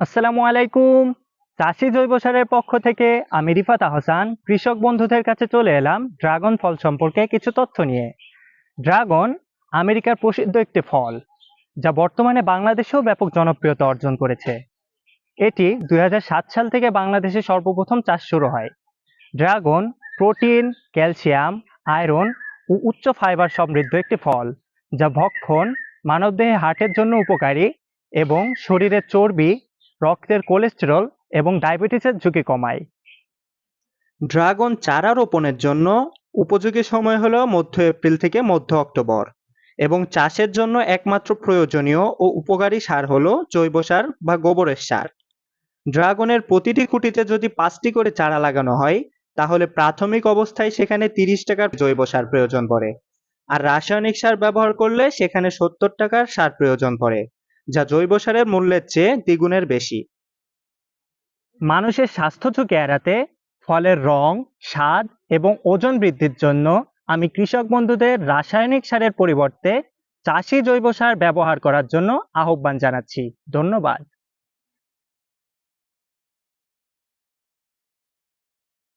আসসালামু আলাইকুম। চাষী জৈব সারের পক্ষ থেকে আমি রিফাত আহসান কৃষক বন্ধুদের কাছে চলে এলাম ড্রাগন ফল সম্পর্কে কিছু তথ্য নিয়ে। ড্রাগন আমেরিকার প্রসিদ্ধ একটি ফল, যা বর্তমানে বাংলাদেশেও ব্যাপক জনপ্রিয়তা অর্জন করেছে। এটি ২০০৭ সাল থেকে বাংলাদেশে সর্বপ্রথম চাষ শুরু হয়। ড্রাগন প্রোটিন, ক্যালসিয়াম, আয়রন ও উচ্চ ফাইবার সমৃদ্ধ একটি ফল, যা ভক্ষণ মানবদেহে হার্টের জন্য উপকারী এবং শরীরের চর্বি, রক্তের কোলেস্টেরল এবং ডায়াবেটিসের ঝুঁকি কমায়। ড্রাগন চারা রোপণের জন্য উপযোগী সময় হলো মধ্য এপ্রিল থেকে মধ্য অক্টোবর এবং চাষের জন্য একমাত্র প্রয়োজনীয় ও উপকারী সার হলো জৈব সার বা গোবরের সার। ড্রাগনের প্রতিটি খুঁটিতে যদি 5টি করে চারা লাগানো হয়, তাহলে প্রাথমিক অবস্থায় সেখানে 30 টাকার জৈব সার প্রয়োজন পড়ে, আর রাসায়নিক সার ব্যবহার করলে সেখানে 70 টাকার সার প্রয়োজন পড়ে, যা জৈব সারের মূল্যের চেয়ে দ্বিগুণের বেশি। মানুষের স্বাস্থ্য ঝুঁকি এড়াতে ফলের রং, স্বাদ এবং ওজন বৃদ্ধির জন্য আমি কৃষক বন্ধুদের রাসায়নিক সারের পরিবর্তে চাষী জৈব সার ব্যবহার করার জন্য আহ্বান জানাচ্ছি। ধন্যবাদ।